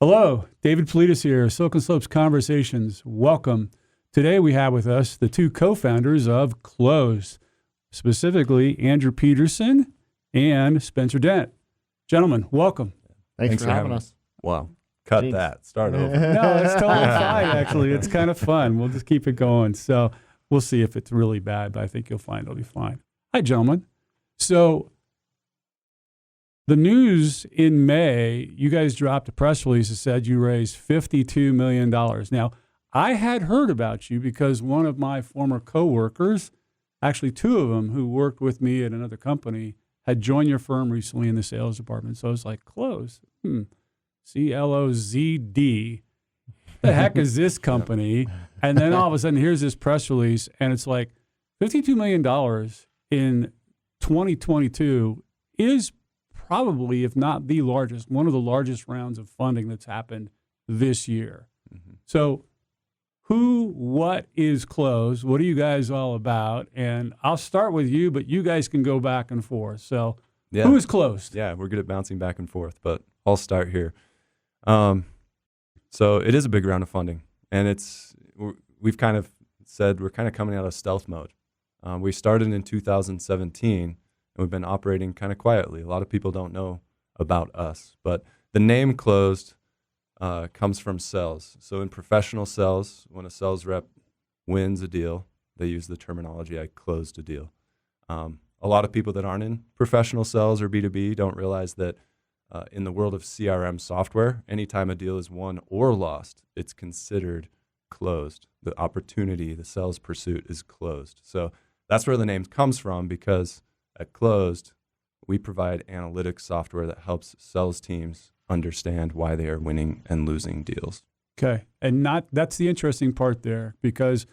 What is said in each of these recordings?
Hello, David Politis here, Silicon Slopes Conversations. Welcome. Today we have with us the two co-founders of Clozd, specifically Andrew Peterson and Spencer Dent. Gentlemen, welcome. Thanks for having us. Wow. Cut Jinx. that. Start over. No, it's totally fine, actually. It's kind of fun. We'll just keep it going. So we'll see if it's really bad, but I think you'll find it'll be fine. Hi, gentlemen. So the news in May, you guys dropped a press release that said you raised $52 million. Now, I had heard about you because one of my former coworkers, actually two of them who worked with me at another company, had joined your firm recently in the sales department. So I was like, Clozd, Clozd. The heck is this company? And then all of a sudden, here's this press release, and it's like $52 million in 2022 is probably, if not the largest, one of the largest rounds of funding that's happened this year. Mm-hmm. So what is Clozd? What are you guys all about? And I'll start with you, but you guys can go back and forth. So who is Clozd? Yeah, we're good at bouncing back and forth, but I'll start here. So it is a big round of funding, and we've kind of said we're kind of coming out of stealth mode. We started in 2017, and we've been operating kind of quietly. A lot of people don't know about us, but the name Clozd comes from sales. So in professional sales, when a sales rep wins a deal, they use the terminology, I closed a deal. A lot of people that aren't in professional sales or B2B don't realize that in the world of CRM software, anytime a deal is won or lost, it's considered closed. The opportunity, the sales pursuit is closed. So that's where the name comes from, because at Clozd, we provide analytics software that helps sales teams understand why they are winning and losing deals. Okay. And that's the interesting part there, because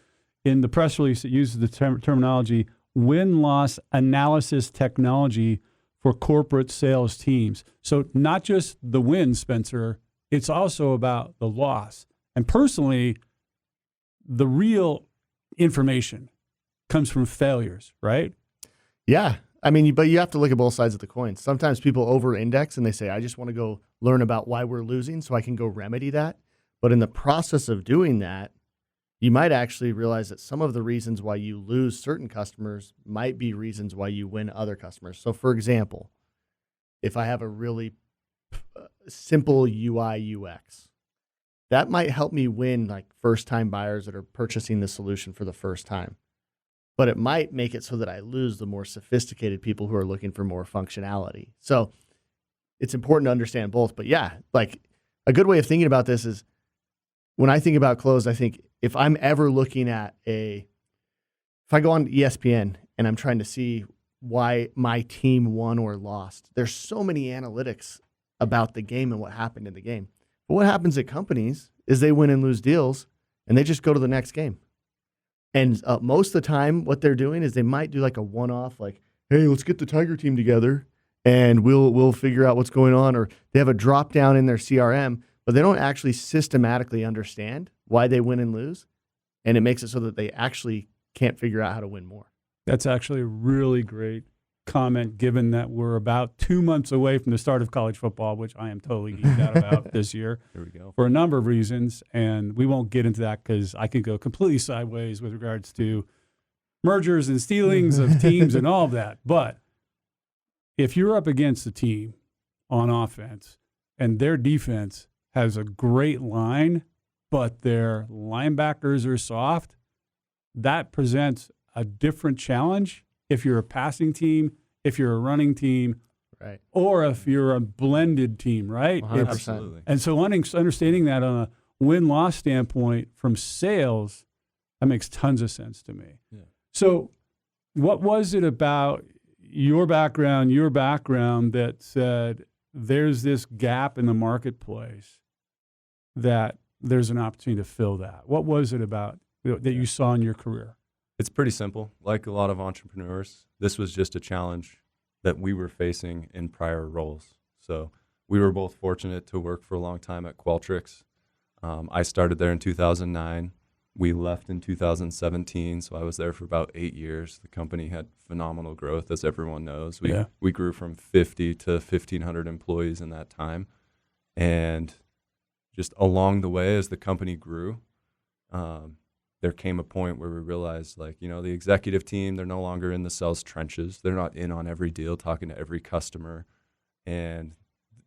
in the press release, it uses the terminology win-loss analysis technology for corporate sales teams. So not just the win, Spencer, it's also about the loss. And personally, the real information comes from failures, right? Yeah. I mean, but you have to look at both sides of the coin. Sometimes people over-index and they say, I just want to go learn about why we're losing so I can go remedy that. But in the process of doing that, you might actually realize that some of the reasons why you lose certain customers might be reasons why you win other customers. So for example, if I have a really simple UI UX, that might help me win like first-time buyers that are purchasing the solution for the first time. But it might make it so that I lose the more sophisticated people who are looking for more functionality. So it's important to understand both. But yeah, like a good way of thinking about this is when I think about Clozd, I think if I'm ever looking at if I go on ESPN and I'm trying to see why my team won or lost, there's so many analytics about the game and what happened in the game. But what happens at companies is they win and lose deals and they just go to the next game. And most of the time, what they're doing is they might do like a one-off, like, hey, let's get the Tiger team together and we'll figure out what's going on. Or they have a drop down in their CRM, but they don't actually systematically understand why they win and lose. And it makes it so that they actually can't figure out how to win more. That's actually a really great comment, given that we're about 2 months away from the start of college football, which I am totally geeked out about this year. Here we go. For a number of reasons, and we won't get into that because I could go completely sideways with regards to mergers and stealings of teams and all of that. But if you're up against a team on offense and their defense has a great line, but their linebackers are soft, that presents a different challenge if you're a passing team, if you're a running team, right, or if you're a blended team, right? 100%. Absolutely. And so understanding that on a win-loss standpoint from sales, that makes tons of sense to me. Yeah. So what was it about your background that said there's this gap in the marketplace that there's an opportunity to fill that? What was it about that you saw in your career? It's pretty simple. Like a lot of entrepreneurs, this was just a challenge that we were facing in prior roles. So we were both fortunate to work for a long time at Qualtrics. I started there in 2009. We left in 2017, so I was there for about 8 years. The company had phenomenal growth, as everyone knows. We grew from 50 to 1,500 employees in that time. And just along the way as the company grew, there came a point where we realized, like, the executive team, they're no longer in the sales trenches. They're not in on every deal, talking to every customer. And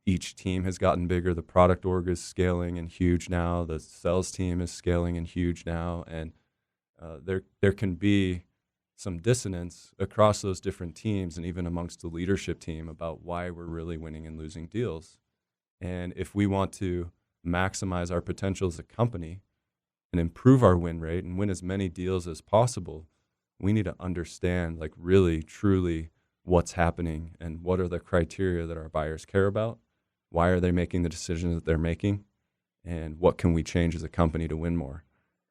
each team has gotten bigger. The product org is scaling and huge now. The sales team is scaling and huge now. And there can be some dissonance across those different teams and even amongst the leadership team about why we're really winning and losing deals. And if we want to maximize our potential as a company and improve our win rate and win as many deals as possible, we need to understand, like, really, truly what's happening and what are the criteria that our buyers care about. Why are they making the decisions that they're making? And what can we change as a company to win more?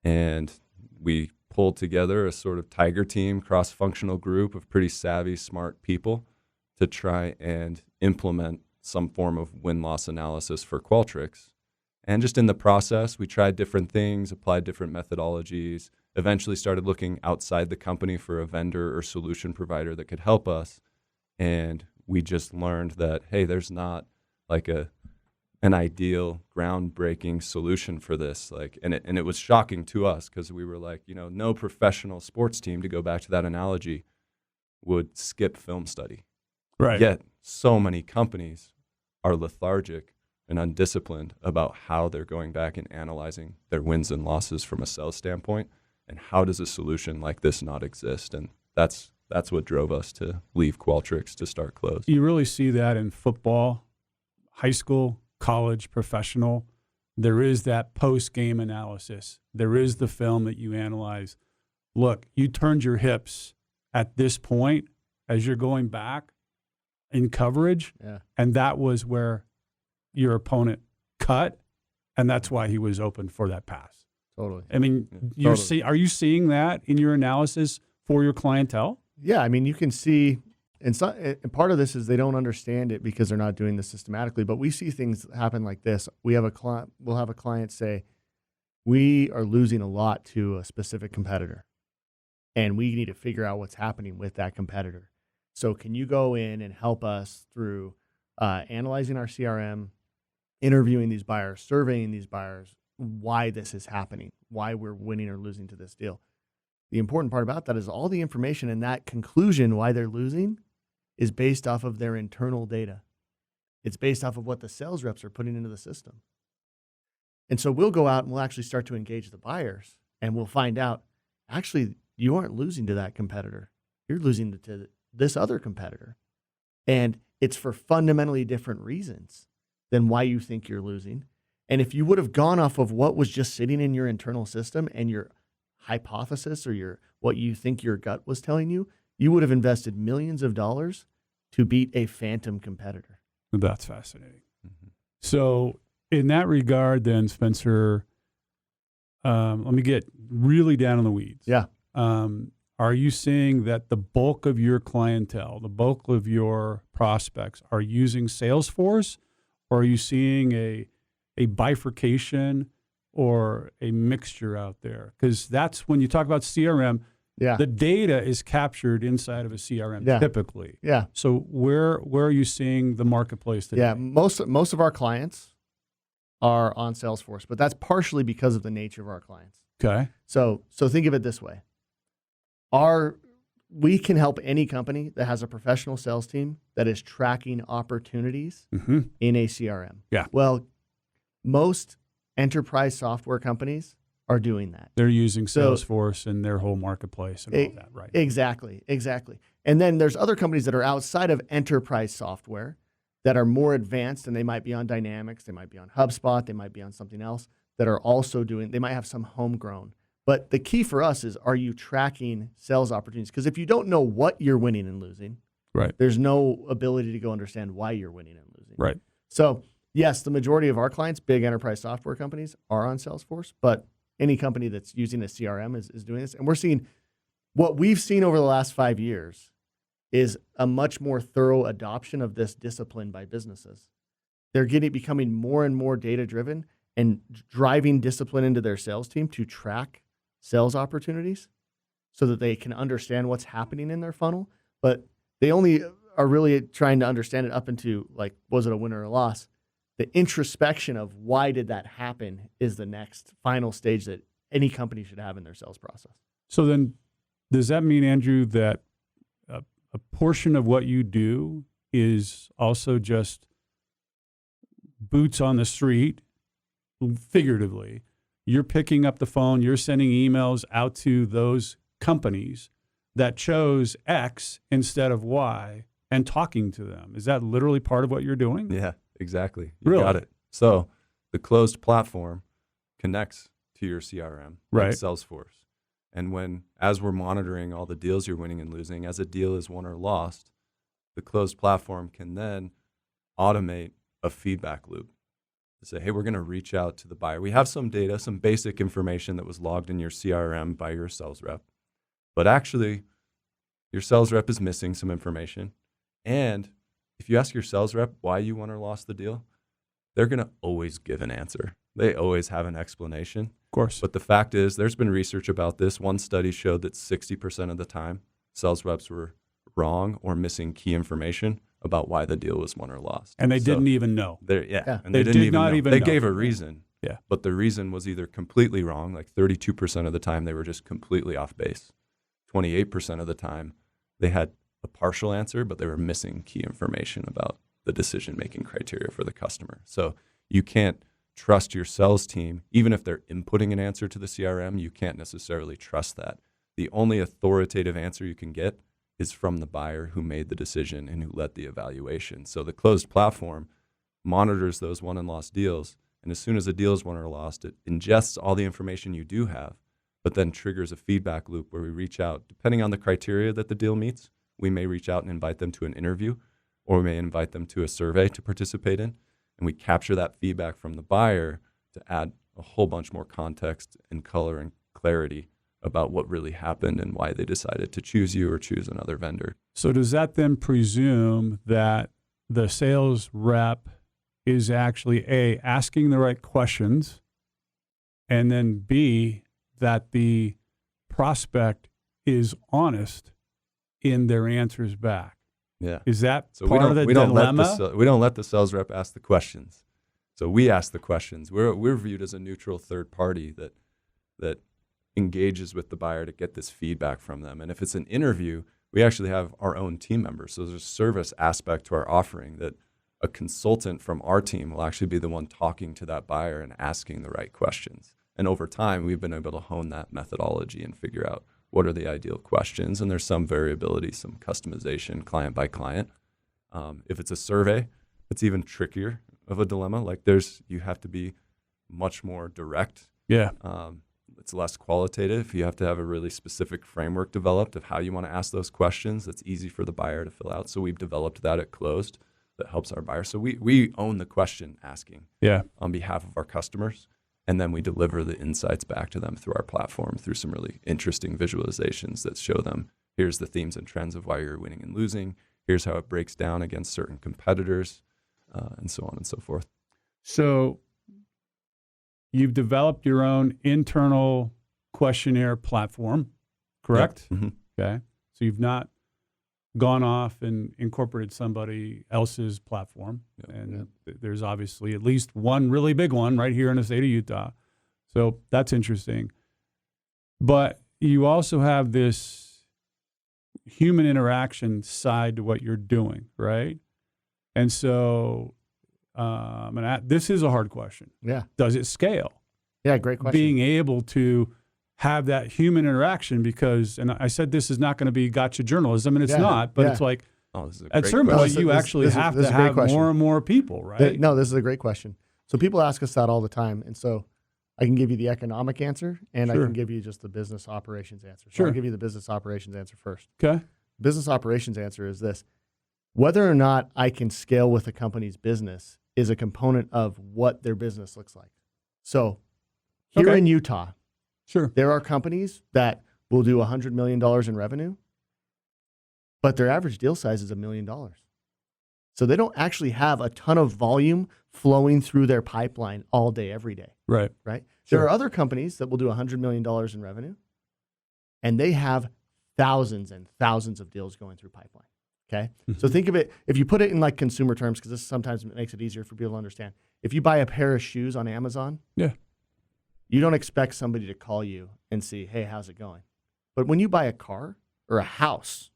And we pulled together a sort of tiger team, cross-functional group of pretty savvy, smart people to try and implement some form of win-loss analysis for Qualtrics. And just in the process, we tried different things, applied different methodologies, eventually started looking outside the company for a vendor or solution provider that could help us. And we just learned that, hey, there's not like an ideal groundbreaking solution for this. And it was shocking to us because we were like, no professional sports team, to go back to that analogy, would skip film study. Right. Yet so many companies are lethargic and undisciplined about how they're going back and analyzing their wins and losses from a sales standpoint. And how does a solution like this not exist? And that's what drove us to leave Qualtrics to start Clozd. You really see that in football, high school, college, professional. There is that post-game analysis. There is the film that you analyze. Look, you turned your hips at this point as you're going back in coverage, and that was where your opponent cut, and that's why he was open for that pass. Totally. I mean, are you seeing that in your analysis for your clientele? Yeah, I mean, you can see, and part of this is they don't understand it because they're not doing this systematically. But we see things happen like this. We'll have a client say, we are losing a lot to a specific competitor, and we need to figure out what's happening with that competitor. So can you go in and help us through analyzing our CRM, interviewing these buyers, surveying these buyers, why this is happening, why we're winning or losing to this deal. The important part about that is all the information in that conclusion, why they're losing, is based off of their internal data. It's based off of what the sales reps are putting into the system. And so we'll go out and we'll actually start to engage the buyers, and we'll find out, actually, you aren't losing to that competitor. You're losing to this other competitor. And it's for fundamentally different reasons than why you think you're losing. And if you would have gone off of what was just sitting in your internal system and your hypothesis or what you think your gut was telling you, you would have invested millions of dollars to beat a phantom competitor. That's fascinating. Mm-hmm. So in that regard, then, Spencer, let me get really down in the weeds. Yeah. Are you seeing that the bulk of your clientele, the bulk of your prospects are using Salesforce, or are you seeing a bifurcation or a mixture out there? Because that's when you talk about CRM, the data is captured inside of a CRM typically. Yeah. So where are you seeing the marketplace today? Yeah, most of our clients are on Salesforce, but that's partially because of the nature of our clients. Okay. So think of it this way. We can help any company that has a professional sales team that is tracking opportunities in a CRM. Yeah. Well, most enterprise software companies are doing that. They're using Salesforce and their whole marketplace and all that, right? Exactly. And then there's other companies that are outside of enterprise software that are more advanced, and they might be on Dynamics, they might be on HubSpot, they might be on something else that are also they might have some homegrown. But the key for us is, are you tracking sales opportunities? Because if you don't know what you're winning and losing, right, there's no ability to go understand why you're winning and losing. Right. So yes, the majority of our clients, big enterprise software companies, are on Salesforce, but any company that's using a CRM is doing this. And what we've seen over the last 5 years is a much more thorough adoption of this discipline by businesses. They're becoming more and more data-driven and driving discipline into their sales team to track sales opportunities so that they can understand what's happening in their funnel. But they only are really trying to understand it up into, like, was it a win or a loss? the introspection of why did that happen is the next final stage that any company should have in their sales process. So then, does that mean, Andrew, that a portion of what you do is also just boots on the street, figuratively? You're picking up the phone, you're sending emails out to those companies that chose X instead of Y and talking to them. Is that literally part of what you're doing? Yeah, exactly. You Really? got it. So the Clozd platform connects to your CRM, like Right. Salesforce. And as we're monitoring all the deals you're winning and losing, as a deal is won or lost, the Clozd platform can then automate a feedback loop to say, hey, we're going to reach out to the buyer. We have some data, some basic information that was logged in your CRM by your sales rep, but actually your sales rep is missing some information. And if you ask your sales rep why you won or lost the deal, they're going to always give an answer. They always have an explanation. Of course. But the fact is, there's been research about this. One study showed that 60% of the time, sales reps were wrong or missing key information about why the deal was won or lost. And they So didn't even know. Yeah. and They they didn't did even not know. even They know. gave a reason. Yeah. But the reason was either completely wrong, like 32% of the time they were just completely off base. 28% of the time they had a partial answer, but they were missing key information about the decision-making criteria for the customer. So you can't trust your sales team. Even if they're inputting an answer to the CRM, you can't necessarily trust that. The only authoritative answer you can get is from the buyer who made the decision and who led the evaluation. So the Clozd platform monitors those won and lost deals. And as soon as a deal is won or lost, it ingests all the information you do have, but then triggers a feedback loop where we reach out. Depending on the criteria that the deal meets, we may reach out and invite them to an interview, or we may invite them to a survey to participate in. And we capture that feedback from the buyer to add a whole bunch more context and color and clarity about what really happened and why they decided to choose you or choose another vendor. So does that then presume that the sales rep is actually A, asking the right questions, and then B, that the prospect is honest in their answers back? Yeah. Is that So part of the we don't dilemma? we don't let the sales rep ask the questions. So we ask the questions. We're viewed as a neutral third party that engages with the buyer to get this feedback from them. And if it's an interview, we actually have our own team members. So there's a service aspect to our offering that a consultant from our team will actually be the one talking to that buyer and asking the right questions. And over time, we've been able to hone that methodology and figure out what are the ideal questions. And there's some variability, some customization client by client. If it's a survey, it's even trickier of a dilemma. Like you have to be much more direct. Yeah. It's less qualitative. You have to have a really specific framework developed of how you want to ask those questions that's easy for the buyer to fill out. So we've developed that at Clozd that helps our buyers. So we own the question asking on behalf of our customers, and then we deliver the insights back to them through our platform through some really interesting visualizations that show them, here's the themes and trends of why you're winning and losing, here's how it breaks down against certain competitors, and so on and so forth. So you've developed your own internal questionnaire platform, correct? Yep. Mm-hmm. Okay. So you've not gone off and incorporated somebody else's platform. Yep. And there's obviously at least one really big one right here in the state of Utah. So that's interesting. But you also have this human interaction side to what you're doing, right? And so this is a hard question. Yeah. Does it scale? Yeah, great question. Being able to have that human interaction, because, and I said this is not going to be gotcha journalism, and it's not, but it's like this is a at great certain question. point you actually have to have more and more people, right? No, this is a great question. So people ask us that all the time, and so I can give you the economic answer, and I can give you just the business operations answer. So I'll give you the business operations answer first. Okay. Business operations answer is this: whether or not I can scale with a company's business is a component of what their business looks like. So here in Utah, there are companies that will do $100 million in revenue, but their average deal size is $1 million. So they don't actually have a ton of volume flowing through their pipeline all day, every day. Right. Right. Sure. There are other companies that will do $100 million in revenue, and they have thousands and thousands of deals going through pipeline. Okay. So think of it, if you put it in like consumer terms, because this sometimes makes it easier for people to understand. If you buy a pair of shoes on Amazon, Yeah. you don't expect somebody to call you and see, hey, how's it going? But when you buy a car or a house,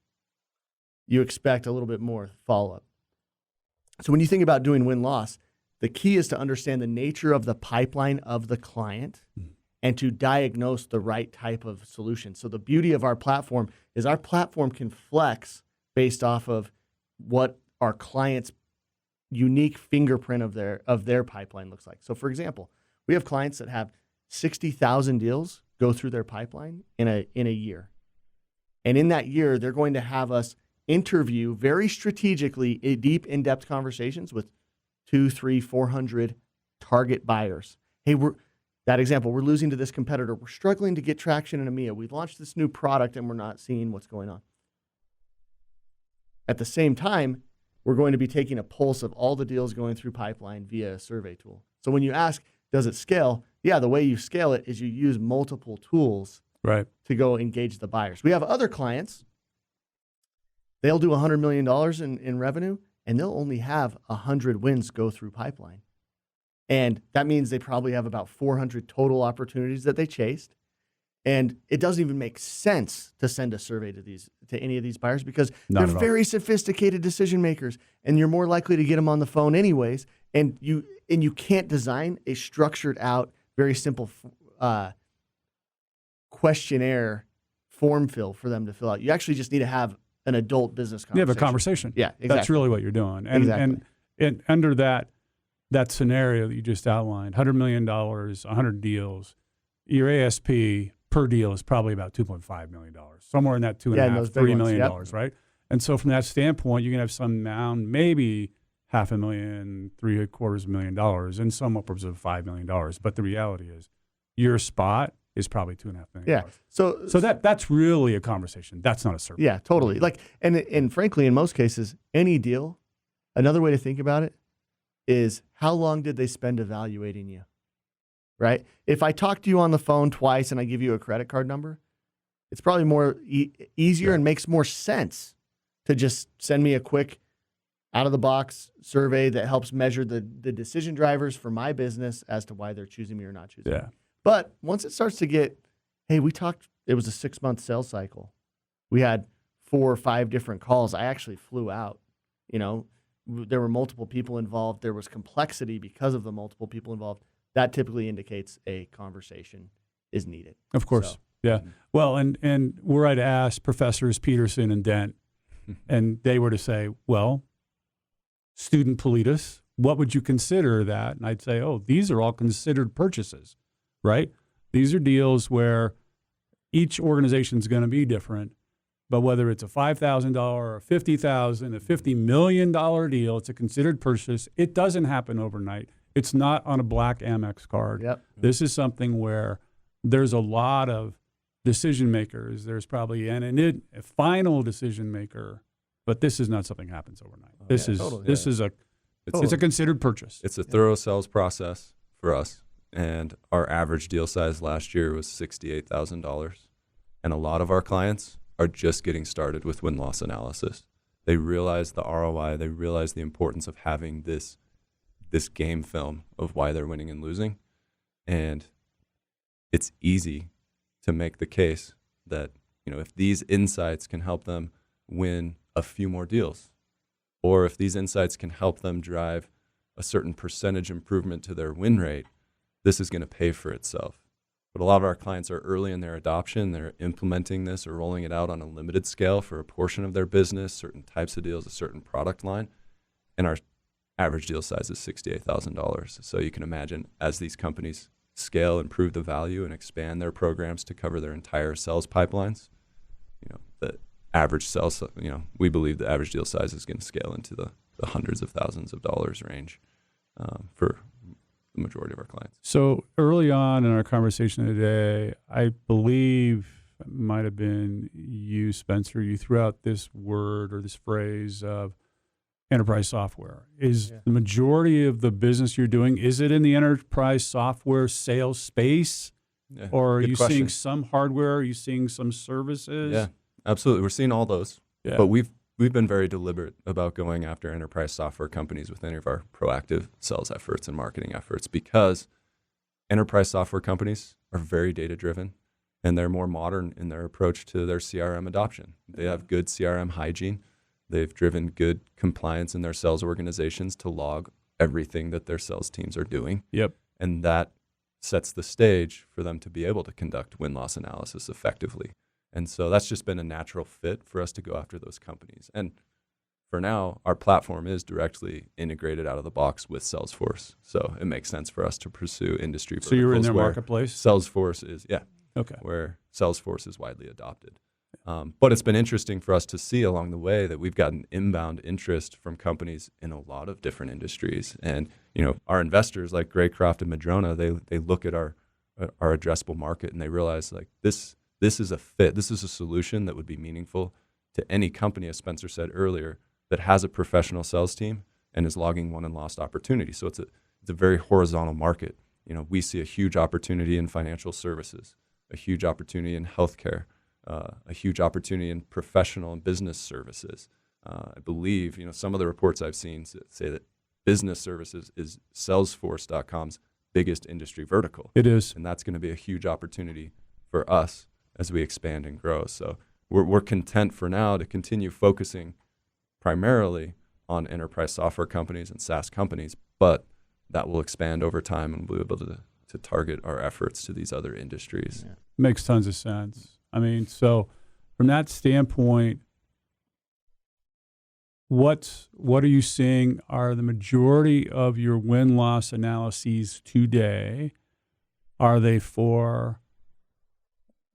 you expect a little bit more follow-up. So when you think about doing win-loss, the key is to understand the nature of the pipeline of the client and to diagnose the right type of solution. So the beauty of our platform is our platform can flex based off of what our client's unique fingerprint of their pipeline looks like. So for example, we have clients that have 60,000 deals go through their pipeline in a year. And in that year, they're going to have us interview very strategically deep, in-depth conversations with 200, 300, 400 target buyers. Hey, we're losing to this competitor. We're struggling to get traction in EMEA. We've launched this new product and we're not seeing what's going on. At the same time, we're going to be taking a pulse of all the deals going through pipeline via a survey tool. So when you ask, does it scale? Yeah, the way you scale it is you use multiple tools to go engage the buyers. We have other clients. They'll do $100 million in revenue, and they'll only have 100 wins go through pipeline. And that means they probably have about 400 total opportunities that they chased. And it doesn't even make sense to send a survey to any of these buyers because they're very sophisticated decision makers, and you're more likely to get them on the phone anyways. And you can't design a structured out, very simple questionnaire form fill for them to fill out. You actually just need to have an adult business conversation. You have a conversation. Yeah, exactly. That's really what you're doing. And under that scenario that you just outlined, $100 million, 100 deals, your ASP per deal is probably about $2.5 million, somewhere in that $2.5–3 million, right? And so from that standpoint, you can have some amount, maybe $500,000, $750,000, and some upwards of $5 million. But the reality is, your spot is probably $2.5 million. Yeah. So that's really a conversation. That's not a survey. Yeah, totally. Like, and frankly, in most cases, any deal, another way to think about it is how long did they spend evaluating you, right? If I talk to you on the phone twice and I give you a credit card number, it's probably more easier and makes more sense to just send me a quick out-of-the-box survey that helps measure the decision drivers for my business as to why they're choosing me or not choosing me. But once it starts to get, hey, we talked, it was a 6-month sales cycle. We had 4 or 5 different calls. I actually flew out. There were multiple people involved. There was complexity because of the multiple people involved. That typically indicates a conversation is needed. Of course. So. Yeah. Well, and were I to ask professors Peterson and Dent, and they were to say, well, student Politis, what would you consider that? And I'd say, oh, these are all considered purchases, right? These are deals where each organization is going to be different, but whether it's a $5,000 or $50,000, a $50 million deal, it's a considered purchase. It doesn't happen overnight. It's not on a black Amex card. Yep. This is something where there's a lot of decision makers. There's probably a final decision maker, but this is not something that happens overnight. It's a considered purchase. It's a thorough sales process for us, and our average deal size last year was $68,000, and a lot of our clients are just getting started with win-loss analysis. They realize the ROI. They realize the importance of having this game film of why they're winning and losing, and it's easy to make the case that if these insights can help them win a few more deals, or if these insights can help them drive a certain percentage improvement to their win rate, this is going to pay for itself. But a lot of our clients are early in their adoption. They're implementing this or rolling it out on a limited scale for a portion of their business, certain types of deals, a certain product line, and our average deal size is $68,000. So you can imagine as these companies scale, improve the value, and expand their programs to cover their entire sales pipelines, the average sales, we believe the average deal size is going to scale into the hundreds of thousands of dollars range for the majority of our clients. So early on in our conversation today, I believe it might have been you, Spencer, you threw out this word or this phrase of enterprise software. Is the majority of the business you're doing, is it in the enterprise software sales space? Yeah, or are you seeing some hardware? Are you seeing some services? Yeah, absolutely. We're seeing all those. Yeah. But we've we've been very deliberate about going after enterprise software companies with any of our proactive sales efforts and marketing efforts, because enterprise software companies are very data-driven, and they're more modern in their approach to their CRM adoption. They have good CRM hygiene. They've driven good compliance in their sales organizations to log everything that their sales teams are doing. Yep. And that sets the stage for them to be able to conduct win-loss analysis effectively. And so that's just been a natural fit for us to go after those companies. And for now, our platform is directly integrated out of the box with Salesforce. So it makes sense for us to pursue industry verticals. So you're in their where marketplace? Salesforce is, Okay. where Salesforce is widely adopted. But it's been interesting for us to see along the way that we've gotten inbound interest from companies in a lot of different industries. And, our investors like Graycroft and Madrona, they look at our addressable market and they realize like this is a fit. This is a solution that would be meaningful to any company, as Spencer said earlier, that has a professional sales team and is logging won and lost opportunities. So it's a very horizontal market. We see a huge opportunity in financial services, a huge opportunity in healthcare, a huge opportunity in professional and business services. I believe, some of the reports I've seen say that business services is Salesforce.com's biggest industry vertical. It is. And that's going to be a huge opportunity for us as we expand and grow. So we're content for now to continue focusing primarily on enterprise software companies and SaaS companies, but that will expand over time and we'll be able to target our efforts to these other industries. Yeah. Makes tons of sense. I mean, so from that standpoint, what are you seeing are the majority of your win-loss analyses today? Are they for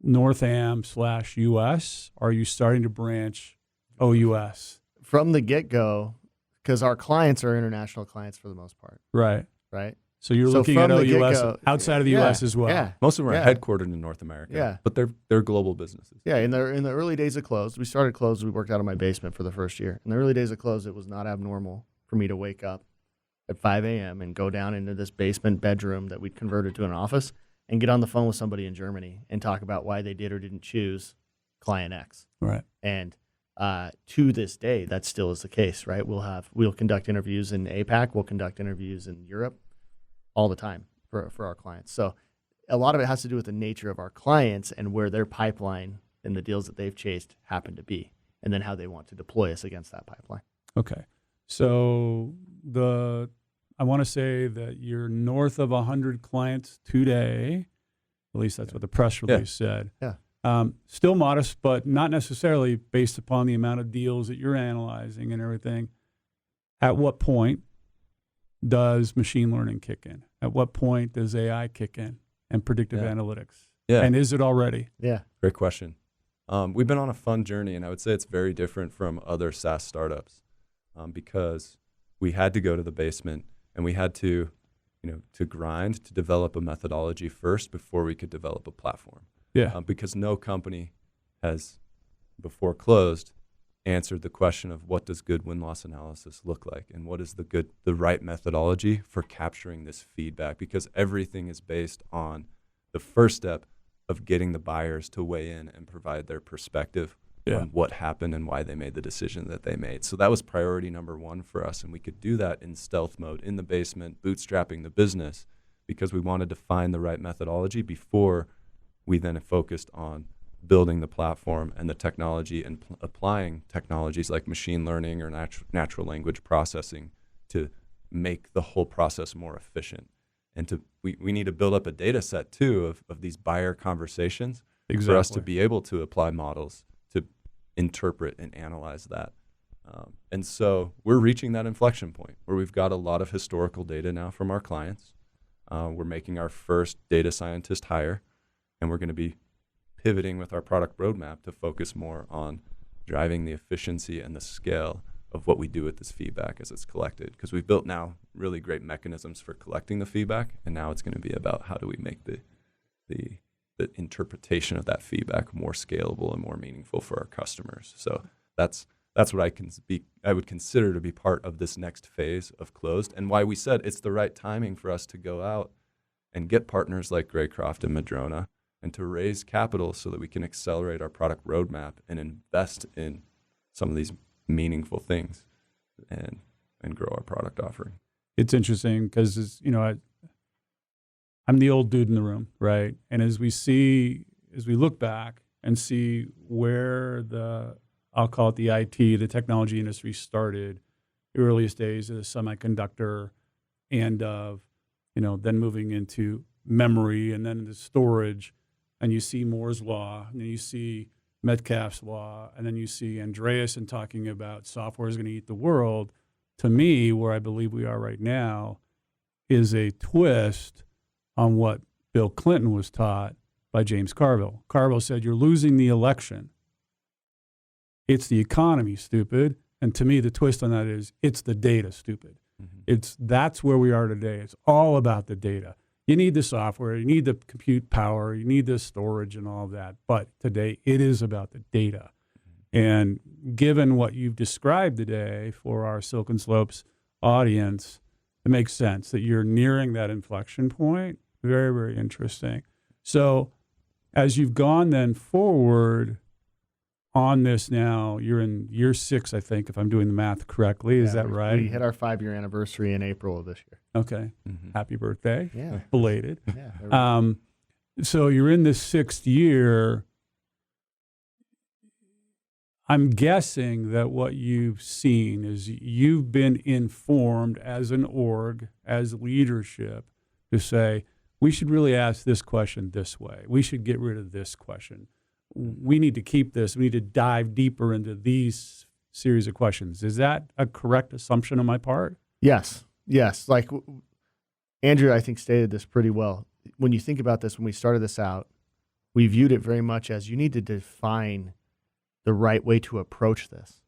North-Am/US? Are you starting to branch OUS? From the get-go, because our clients are international clients for the most part. Right. So you're So looking at from the OUS get-go, outside of the yeah, US as well. Yeah. Most of them are Yeah. headquartered in North America, Yeah. but they're global businesses. Yeah, in the early days of Clozd, we started Clozd. We worked out of my basement for the first year. In the early days of Clozd, it was not abnormal for me to wake up at 5 a.m. and go down into this basement bedroom that we'd converted to an office and get on the phone with somebody in Germany and talk about why they did or didn't choose client X. Right. And to this day, that still is the case, right? We'll conduct interviews in APAC. We'll conduct interviews in Europe all the time for our clients. So a lot of it has to do with the nature of our clients and where their pipeline and the deals that they've chased happen to be, and then how they want to deploy us against that pipeline. Okay. So I want to say that you're north of 100 clients today. At least that's what the press release said. Yeah. Still modest, but not necessarily based upon the amount of deals that you're analyzing and everything. At what point does machine learning kick in? At what point does AI kick in and predictive analytics? Yeah. And is it already? Yeah. Great question. We've been on a fun journey, and I would say it's very different from other SaaS startups because we had to go to the basement and we had to grind to develop a methodology first before we could develop a platform. Yeah. Because no company has, before Clozd, answered the question of what does good win-loss analysis look like and what is the right methodology for capturing this feedback, because everything is based on the first step of getting the buyers to weigh in and provide their perspective on what happened and why they made the decision that they made. So that was priority number one for us, and we could do that in stealth mode, in the basement, bootstrapping the business, because we wanted to find the right methodology before we then focused on building the platform and the technology and applying technologies like machine learning or natural language processing to make the whole process more efficient. And we need to build up a data set too of these buyer conversations for us to be able to apply models to interpret and analyze that. And so we're reaching that inflection point where we've got a lot of historical data now from our clients. We're making our first data scientist hire, and we're going to be pivoting with our product roadmap to focus more on driving the efficiency and the scale of what we do with this feedback as it's collected. Because we've built now really great mechanisms for collecting the feedback, and now it's going to be about how do we make the interpretation of that feedback more scalable and more meaningful for our customers. So that's what I would consider to be part of this next phase of Clozd, and why we said it's the right timing for us to go out and get partners like Graycroft and Madrona and to raise capital so that we can accelerate our product roadmap and invest in some of these meaningful things and grow our product offering. It's interesting because, I'm the old dude in the room, right? And as we look back and see where I'll call it the IT, the technology industry started, the earliest days of the semiconductor and of, then moving into memory and then into storage, and you see Moore's Law, and then you see Metcalfe's Law, and then you see Andreessen talking about software is going to eat the world. To me, where I believe we are right now is a twist on what Bill Clinton was taught by James Carville. Carville said, you're losing the election. It's the economy, stupid. And to me, the twist on that is it's the data, stupid. That's where we are today. It's all about the data. You need the software, you need the compute power, you need the storage and all of that. But today, it is about the data. And given what you've described today for our Silicon Slopes audience, it makes sense that you're nearing that inflection point. Very, very interesting. So as you've gone then forward on this now, you're in year 6, I think, if I'm doing the math correctly. Is that right? We hit our 5-year anniversary in April of this year. Okay. Happy birthday. Yeah. Belated. Yeah. So you're in the 6th year. I'm guessing that what you've seen is you've been informed as an org, as leadership, to say, we should really ask this question this way. We should get rid of this question. We need to keep this. We need to dive deeper into these series of questions. Is that a correct assumption on my part? Yes. Like Andrew, I think, stated this pretty well. When you think about this, when we started this out, we viewed it very much as you need to define the right way to approach this.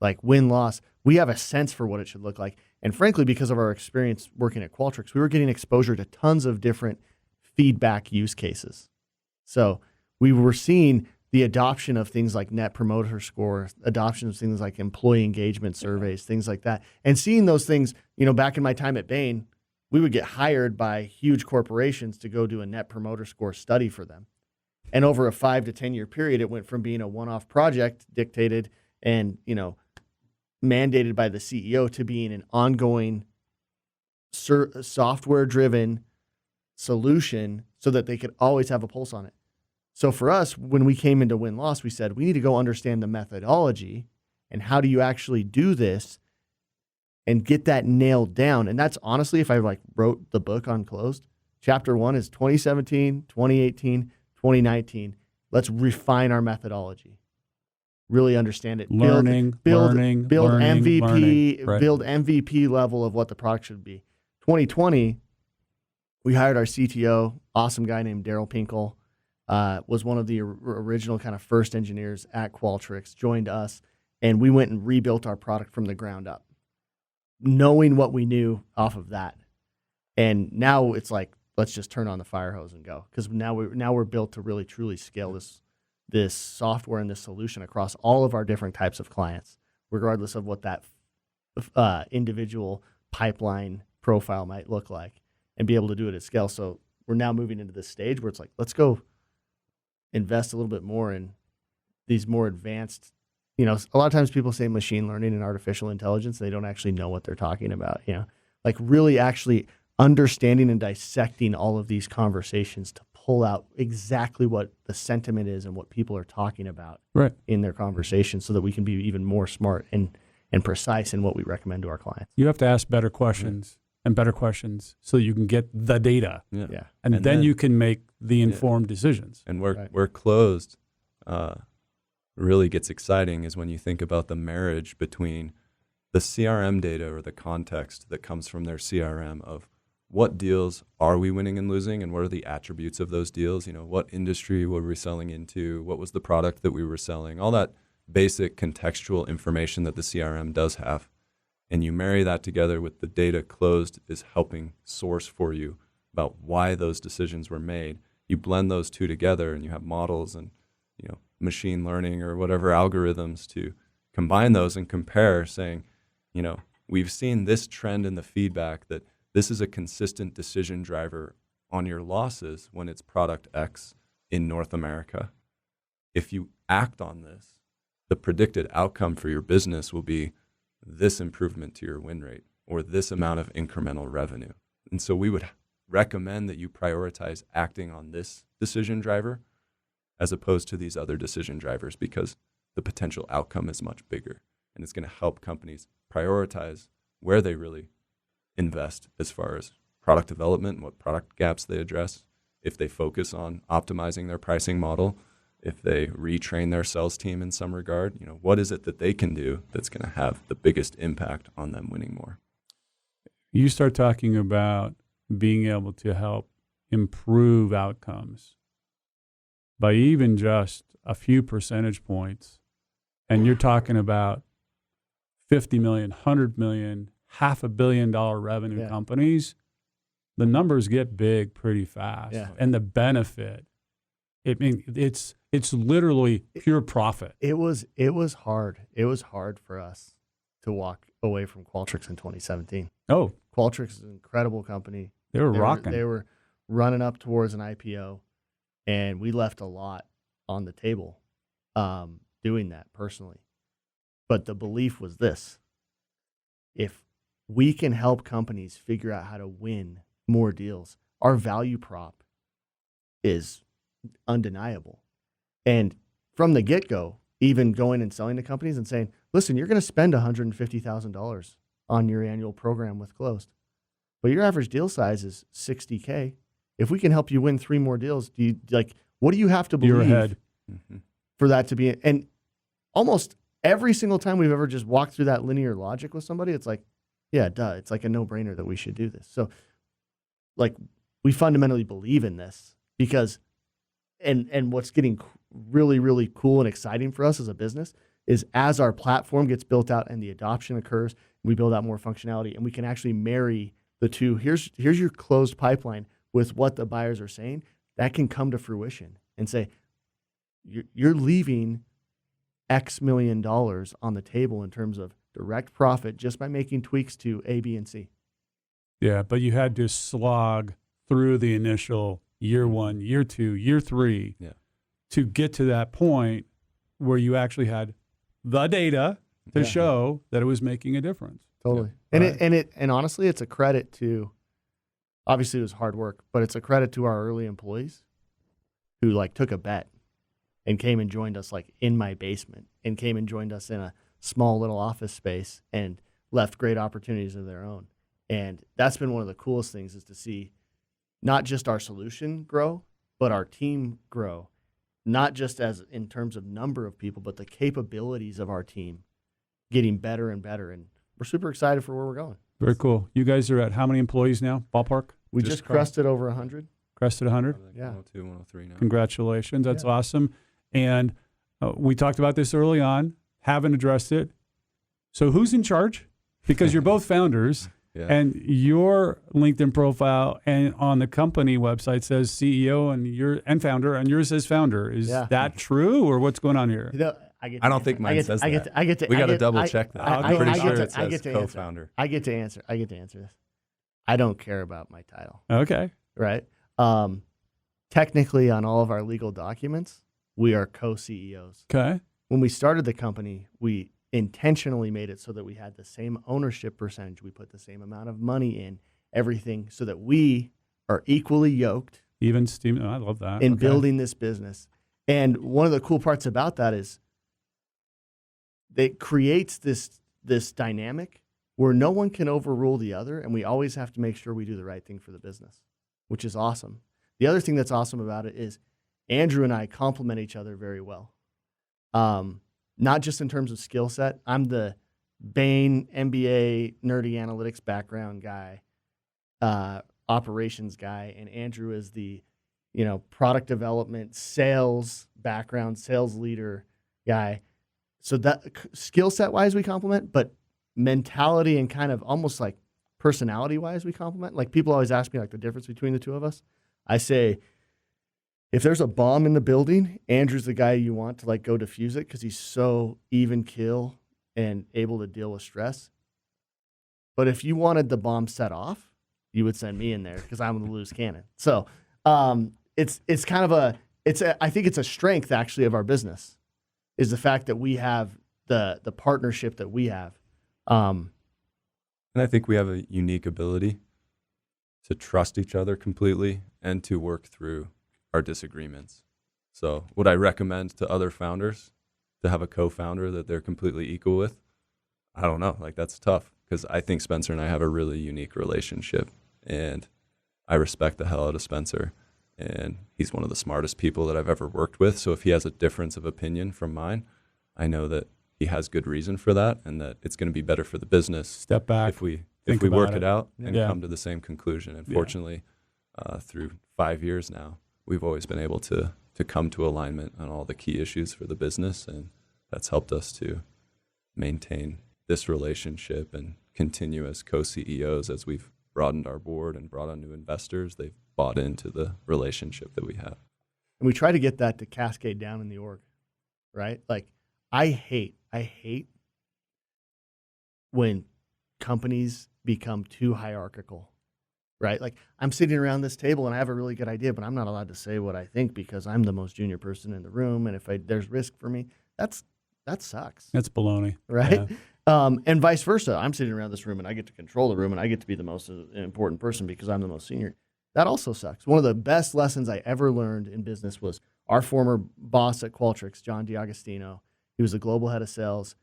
Like win-loss, we have a sense for what it should look like. And frankly, because of our experience working at Qualtrics, we were getting exposure to tons of different feedback use cases. So we were seeing the adoption of things like Net Promoter Score, adoption of things like employee engagement surveys, things like that. And seeing those things, back in my time at Bain, we would get hired by huge corporations to go do a Net Promoter Score study for them. And over a 5 to 10 year period, it went from being a one-off project dictated and, mandated by the CEO to being an ongoing software-driven solution so that they could always have a pulse on it. So for us, when we came into win-loss, we said, we need to go understand the methodology and how do you actually do this and get that nailed down. And that's honestly, if I wrote the book on Clozd, chapter 1 is 2017, 2018, 2019. Let's refine our methodology. Really understand it. Build MVP, right. Build MVP level of what the product should be. 2020, we hired our CTO, awesome guy named Daryl Pinkel. Was one of the original kind of first engineers at Qualtrics, joined us, and we went and rebuilt our product from the ground up, knowing what we knew off of that. And now it's like, let's just turn on the fire hose and go, because now we're built to really truly scale this software and this solution across all of our different types of clients, regardless of what that individual pipeline profile might look like, and be able to do it at scale. So we're now moving into this stage where it's like, let's go invest a little bit more in these more advanced, a lot of times people say machine learning and artificial intelligence, they don't actually know what they're talking about, like really actually understanding and dissecting all of these conversations to pull out exactly what the sentiment is and what people are talking about in their conversation so that we can be even more smart and precise in what we recommend to our clients. You have to ask better questions and better questions so you can get the data. Yeah. And then you can make the informed decisions. And where Clozd really gets exciting is when you think about the marriage between the CRM data or the context that comes from their CRM of what deals are we winning and losing, and what are the attributes of those deals? What industry were we selling into? What was the product that we were selling? All that basic contextual information that the CRM does have. And you marry that together with the data Clozd is helping source for you about why those decisions were made. You blend those two together and you have models and machine learning or whatever algorithms to combine those and compare, saying, we've seen this trend in the feedback that this is a consistent decision driver on your losses when it's product X in North America. If you act on this, the predicted outcome for your business will be this improvement to your win rate or this amount of incremental revenue. And so we would recommend that you prioritize acting on this decision driver as opposed to these other decision drivers, because the potential outcome is much bigger. And it's going to help companies prioritize where they really invest as far as product development and what product gaps they address. If they focus on optimizing their pricing model, if they retrain their sales team in some regard, what is it that they can do that's going to have the biggest impact on them winning more? You start talking about being able to help improve outcomes by even just a few percentage points, and you're talking about 50 million, 100 million, $500 million revenue companies, the numbers get big pretty fast. Yeah. And the benefit, it's literally pure profit. It was hard. It was hard for us to walk away from Qualtrics in 2017. Oh, Qualtrics is an incredible company. they were rocking. They were running up towards an IPO, and we left a lot on the table doing that personally. But the belief was this: if we can help companies figure out how to win more deals, our value prop is undeniable. And from the get-go, even going and selling to companies and saying, listen, you're going to spend $150,000 on your annual program with Clozd, but your average deal size is $60K. If we can help you win 3 more deals, what do you have to believe You're ahead. for that to be? And almost every single time we've ever just walked through that linear logic with somebody, it's like, yeah, duh, it's like a no-brainer that we should do this. So we fundamentally believe in this because, and what's getting really, really cool and exciting for us as a business is as our platform gets built out and the adoption occurs, we build out more functionality and we can actually marry the two. Here's your closed pipeline with what the buyers are saying. That can come to fruition and say, you're leaving X million dollars on the table in terms of direct profit just by making tweaks to A, B, and C. Yeah, but you had to slog through the initial year 1, year 2, year 3 to get to that point where you actually had the data to show that it was making a difference. Totally. Yeah. And honestly, it's a credit to, obviously it was hard work, but it's a credit to our early employees who took a bet and came and joined us in my basement and came and joined us in a small little office space and left great opportunities of their own. And that's been one of the coolest things, is to see not just our solution grow, but our team grow, not just as in terms of number of people, but the capabilities of our team getting better and better. And we're super excited for where we're going. Very cool. You guys are at how many employees now? Ballpark? We just crested over 100. Crested 100? Yeah. 102, 103 now. Congratulations. That's awesome. And we talked about this early on, haven't addressed it. So who's in charge? Because you're both founders. Yeah. And your LinkedIn profile and on the company website says CEO and founder, and yours says founder. Is that true, or what's going on here? I don't think mine says that. We got to double check that. I'm pretty sure it says co-founder. I get to answer this. I don't care about my title. Okay. Right. Technically, on all of our legal documents, we are co-CEOs. Okay. When we started the company, we intentionally made it so that we had the same ownership percentage. We put the same amount of money in everything so that we are equally yoked. Even Steven, I love that. In building this business. And one of the cool parts about that is it creates this dynamic where no one can overrule the other, and we always have to make sure we do the right thing for the business, which is awesome. The other thing that's awesome about it is Andrew and I complement each other very well. Not just in terms of skill set. I'm the Bain MBA nerdy analytics background guy, operations guy, and Andrew is the product development, sales background, sales leader guy. So that skill set wise we complement, but mentality and kind of almost like personality wise we complement. Like people always ask me the difference between the two of us. I say, if there's a bomb in the building, Andrew's the guy you want to go defuse it because he's so even keel and able to deal with stress. But if you wanted the bomb set off, you would send me in there because I'm the loose cannon. So it's kind of I think it's a strength actually of our business is the fact that we have the partnership that we have. And I think we have a unique ability to trust each other completely and to work through our disagreements. So would I recommend to other founders to have a co-founder that they're completely equal with? I don't know. Like, that's tough, because I think Spencer and I have a really unique relationship, and I respect the hell out of Spencer, and he's one of the smartest people that I've ever worked with. So if he has a difference of opinion from mine, I know that he has good reason for that, and that it's going to be better for the business. Step back. If we Think work about it out and Yeah. come to the same conclusion. And fortunately, through 5 years now, we've always been able to come to alignment on all the key issues for the business, and that's helped us to maintain this relationship and continue as co-CEOs. As we've broadened our board and brought on new investors, they've bought into the relationship that we have. And we try to get that to cascade down in the org, right? Like, I hate when companies become too hierarchical, right? Like, I'm sitting around this table and I have a really good idea, but I'm not allowed to say what I think because I'm the most junior person in the room. And if there's risk for me, that sucks. That's baloney. Right? Yeah. And vice versa. I'm sitting around this room and I get to control the room and I get to be the most important person because I'm the most senior. That also sucks. One of the best lessons I ever learned in business was our former boss at Qualtrics, John DiAgostino. He was the global head of sales,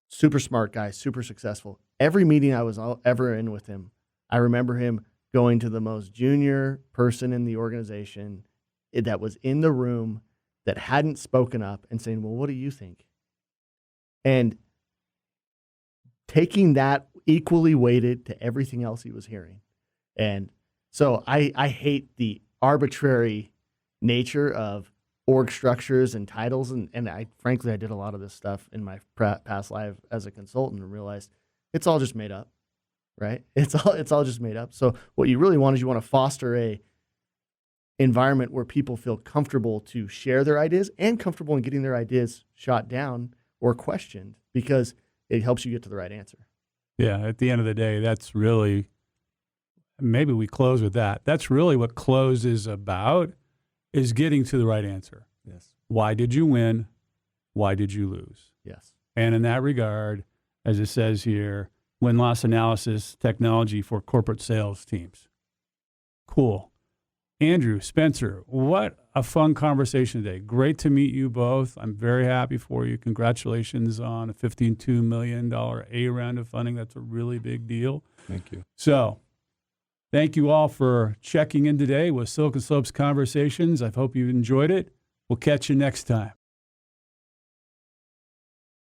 super smart guy, super successful. Every meeting I was ever in with him, I remember him going to the most junior person in the organization that was in the room that hadn't spoken up and saying, well, what do you think? And taking that equally weighted to everything else he was hearing. And so I hate the arbitrary nature of org structures and titles. And I frankly did a lot of this stuff in my past life as a consultant and realized it's all just made up, right? It's all just made up. So what you really want is you want to foster a environment where people feel comfortable to share their ideas and comfortable in getting their ideas shot down or questioned, because it helps you get to the right answer. Yeah, at the end of the day, that's really, maybe we close with that. That's really what Clozd is about, is getting to the right answer. Yes. Why did you win? Why did you lose? Yes. And in that regard, as it says here, win-loss analysis technology for corporate sales teams. Cool. Andrew, Spencer, what a fun conversation today. Great to meet you both. I'm very happy for you. Congratulations on a $15.2 million A round of funding. That's a really big deal. Thank you. So thank you all for checking in today with Silicon Slopes Conversations. I hope you enjoyed it. We'll catch you next time.